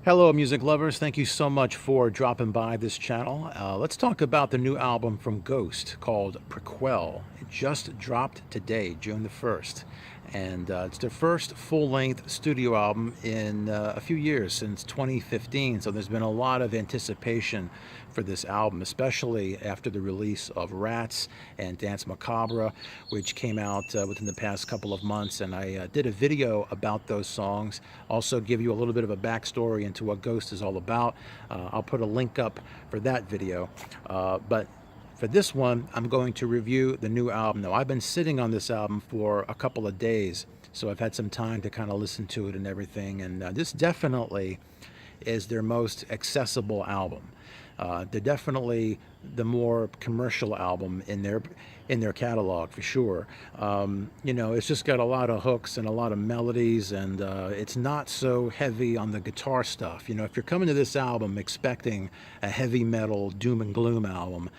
Hello, music lovers. Thank you so much for dropping by this channel. Let's talk about the new album from Ghost called Prequelle. It just dropped today, June the 1st. And it's their first full-length studio album in a few years, since 2015. So there's been a lot of anticipation for this album, especially after the release of Rats and Dance Macabre, which came out within the past couple of months. And I did a video about those songs, also give you a little bit of a backstory into what Ghost is all about. I'll put a link up for that video. But for this one, I'm going to review the new album. Now, I've been sitting on this album for a couple of days, so I've had some time to kind of listen to it and everything. And this definitely is their most accessible album. They're definitely the more commercial album in their catalog, for sure. You know, it's just got a lot of hooks and a lot of melodies, and it's not so heavy on the guitar stuff. You know, if you're coming to this album expecting a heavy metal doom and gloom album,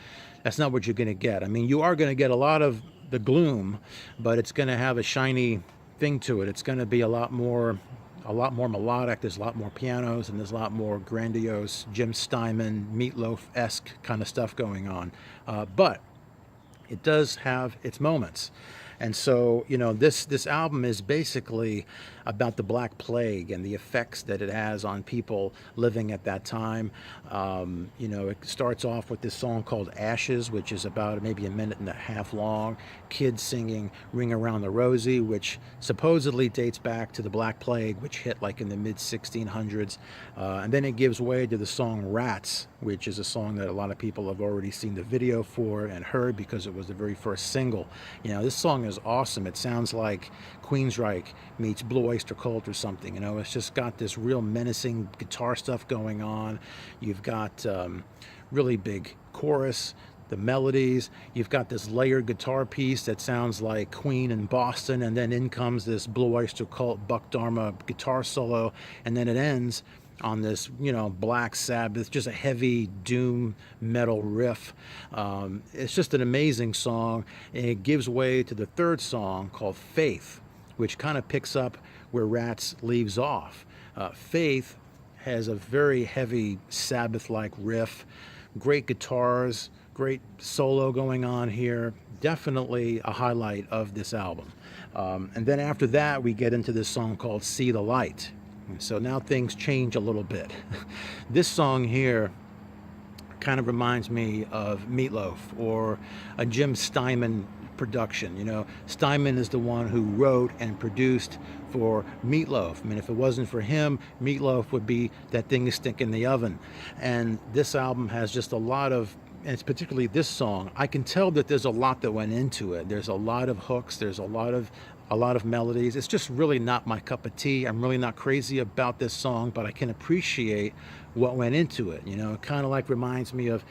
that's not what you're going to get. I mean, you are going to get a lot of the gloom, but it's going to have a shiny thing to it. It's going to be a lot more melodic. There's a lot more pianos, and there's a lot more grandiose Jim Steinman, Meatloaf-esque kind of stuff going on. But it does have its moments. And so, you know, this album is basically about the Black Plague and the effects that it has on people living at that time. You know, it starts off with this song called Ashes, which is about maybe a minute and a half long. Kids singing Ring Around the Rosie, which supposedly dates back to the Black Plague, which hit like in the mid-1600s. And then it gives way to the song Rats, which is a song that a lot of people have already seen the video for and heard because it was the very first single. You know, this song is awesome. It sounds like Queensryche meets Blue Oyster Cult or something. You know, it's just got this real menacing guitar stuff going on. You've got really big chorus, the melodies. You've got this layered guitar piece that sounds like Queen in Boston, and then in comes this Blue Oyster Cult Buck Dharma guitar solo, and then it ends on this, you know, Black Sabbath, just a heavy doom metal riff. It's just an amazing song, and it gives way to the third song called Faith, which kind of picks up where Rats leaves off. Faith has a very heavy Sabbath-like riff, great guitars, great solo going on here. Definitely a highlight of this album. And then after that, we get into this song called See the Light. And so now things change a little bit. This song here kind of reminds me of Meatloaf or a Jim Steinman production. You know, Steinman is the one who wrote and produced for Meatloaf. I mean, if it wasn't for him, Meatloaf would be that thing is stinking in the oven. And this album has just a lot of, and it's particularly this song, I can tell that there's a lot that went into it. There's a lot of hooks, there's a lot of melodies. It's just really not my cup of tea. I'm really not crazy about this song, but I can appreciate what went into it. You know, it kind of like reminds me of,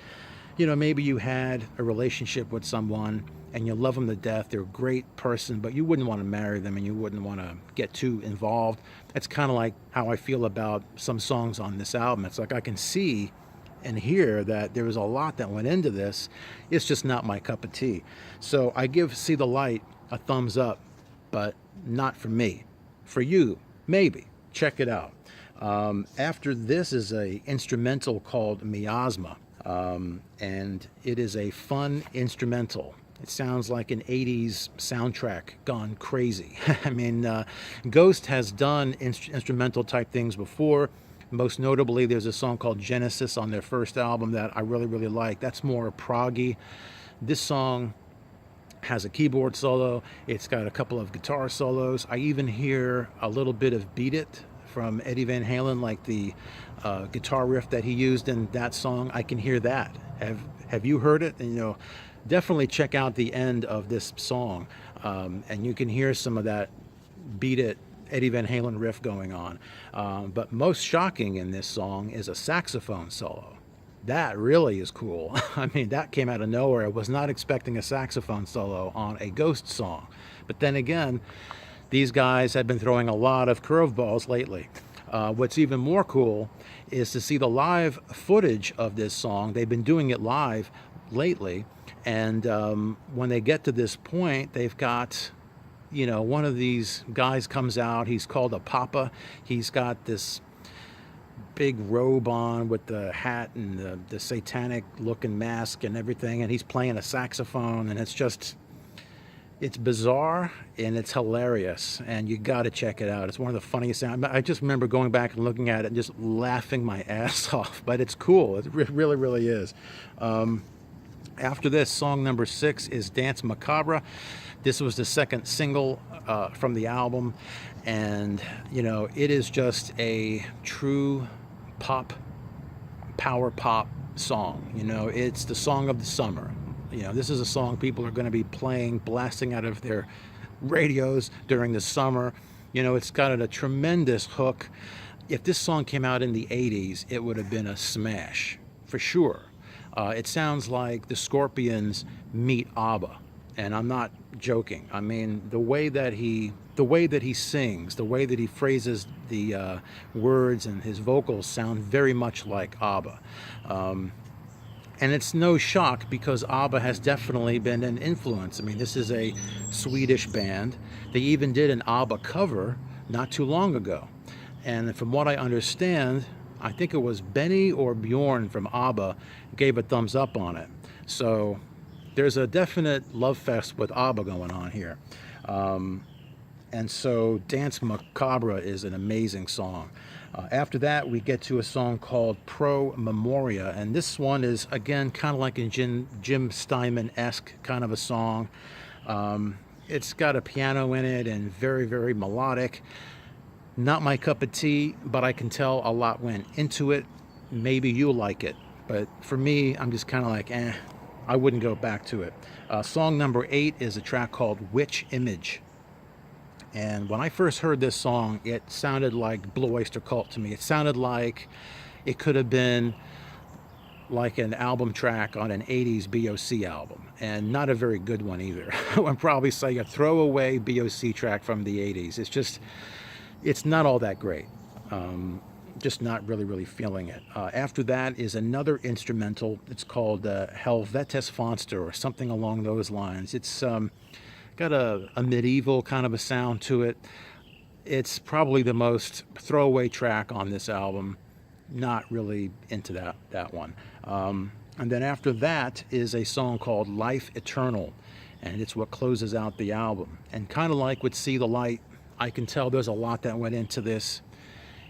you know, maybe you had a relationship with someone and you love them to death. They're a great person, but you wouldn't want to marry them and you wouldn't want to get too involved. That's kind of like how I feel about some songs on this album. It's like I can see and hear that there was a lot that went into this. It's just not my cup of tea. So I give See the Light a thumbs up, but not for me. For you, maybe. Check it out. After this is a instrumental called Miasma, and it is a fun instrumental. It sounds like an 80s soundtrack gone crazy. I mean, Ghost has done instrumental type things before. Most notably, there's a song called Genesis on their first album that I really, really like. That's more proggy. This song has a keyboard solo. It's got a couple of guitar solos. I even hear a little bit of Beat It from Eddie Van Halen, like the guitar riff that he used in that song. I can hear that. Have you heard it? And, you know, definitely check out the end of this song, and you can hear some of that Beat It Eddie Van Halen riff going on. But most shocking in this song is a saxophone solo. That really is cool. I mean, that came out of nowhere. I was not expecting a saxophone solo on a Ghost song. But then again, these guys have been throwing a lot of curveballs lately. What's even more cool is to see the live footage of this song. They've been doing it live lately. And when they get to this point, they've got, you know, one of these guys comes out. He's called a papa. He's got this big robe on with the hat and the satanic looking mask and everything, and he's playing a saxophone, and it's bizarre and it's hilarious, and you got to check it out. It's one of the funniest sounds. I just remember going back and looking at it and just laughing my ass off, but it's cool. It really, really is. After this, song number 6 is Dance Macabre. This was the second single from the album, and it is just a true power pop song. It's the song of the summer. This is a song people are going to be playing, blasting out of their radios during the summer. It's got a tremendous hook. If this song came out in the 80s, it would have been a smash, for sure. It sounds like the Scorpions meet ABBA, and I'm not joking. I mean, the way that he sings, the way that he phrases the words, and his vocals sound very much like ABBA. And it's no shock, because ABBA has definitely been an influence. I mean, this is a Swedish band. They even did an ABBA cover not too long ago. And from what I understand, I think it was Benny or Bjorn from ABBA gave a thumbs up on it. So there's a definite love fest with ABBA going on here. And so Dance Macabre is an amazing song. After that, we get to a song called Pro Memoria, and this one is, again, kind of like a Jim Steinman-esque kind of a song. It's got a piano in it and very, very melodic. Not my cup of tea, but I can tell a lot went into it. Maybe you'll like it, but for me, I'm just kind of like, I wouldn't go back to it. Song number 8 is a track called Witch Image. And when I first heard this song, it sounded like Blue Oyster Cult to me. It sounded like it could have been like an album track on an 80s BOC album, and not a very good one either. I would probably say a throwaway BOC track from the 80s. It's not all that great. Just not really feeling it. After that is another instrumental. It's called Helvetes Fonster, or something along those lines. It's got a medieval kind of a sound to it. It's probably the most throwaway track on this album. Not really into that one. And then after that is a song called Life Eternal, and it's what closes out the album. And kind of like with See the Light, I can tell there's a lot that went into this.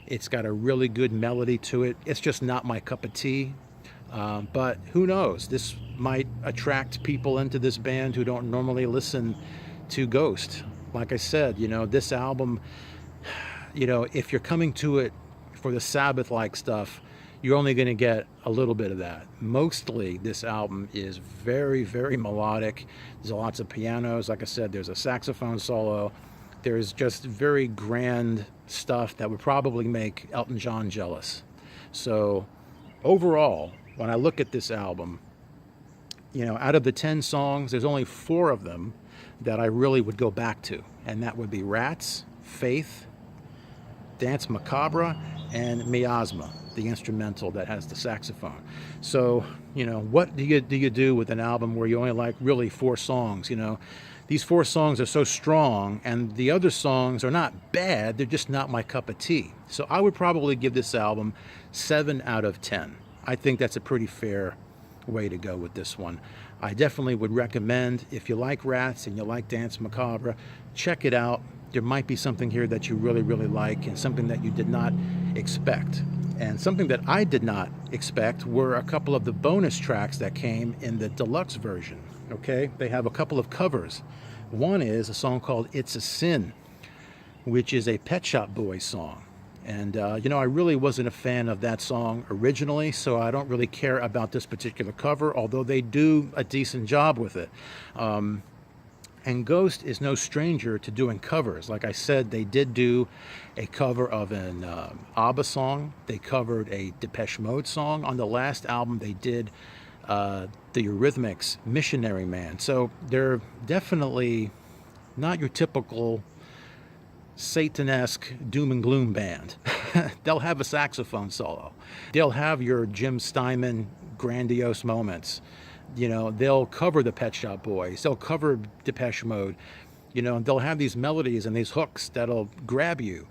It's got a really good melody to it. It's just not my cup of tea. But who knows? This might attract people into this band who don't normally listen to Ghost. Like I said, this album, if you're coming to it for the Sabbath-like stuff, you're only going to get a little bit of that. Mostly, this album is very, very melodic. There's lots of pianos. Like I said, there's a saxophone solo. There's just very grand stuff that would probably make Elton John jealous. So overall, when I look at this album, out of the 10 songs, there's only 4 of them that I really would go back to. And that would be Rats, Faith, Dance Macabre, and Miasma, the instrumental that has the saxophone. So, what do you do with an album where you only like really 4 songs? These 4 songs are so strong, and the other songs are not bad, they're just not my cup of tea. So I would probably give this album 7 out of 10. I think that's a pretty fair way to go with this one. I definitely would recommend, if you like Rats and you like Dance Macabre, check it out. There might be something here that you really, really like, and something that you did not expect. And something that I did not expect were a couple of the bonus tracks that came in the deluxe version. Okay, they have a couple of covers. One is a song called It's a Sin, which is a Pet Shop Boys song. And, I really wasn't a fan of that song originally, so I don't really care about this particular cover, although they do a decent job with it. And Ghost is no stranger to doing covers. Like I said, they did do a cover of an ABBA song. They covered a Depeche Mode song. On the last album, they did the Eurythmics' Missionary Man. So they're definitely not your typical Satanesque doom and gloom band. They'll have a saxophone solo. They'll have your Jim Steinman grandiose moments. They'll cover the Pet Shop Boys. They'll cover Depeche Mode. They'll have these melodies and these hooks that'll grab you.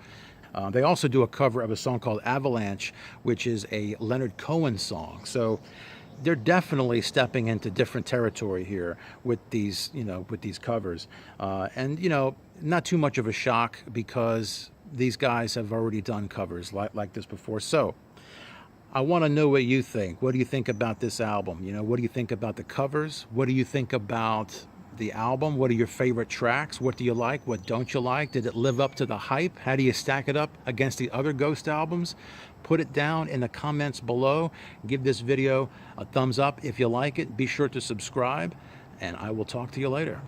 They also do a cover of a song called Avalanche, which is a Leonard Cohen song. So they're definitely stepping into different territory here with these, with these covers. And, not too much of a shock because these guys have already done covers like this before. So I want to know what you think. What do you think about this album? What do you think about the covers? What do you think about the album? What are your favorite tracks? What do you like? What don't you like? Did it live up to the hype? How do you stack it up against the other Ghost albums? Put it down in the comments below. Give this video a thumbs up if you like it. Be sure to subscribe, and I will talk to you later.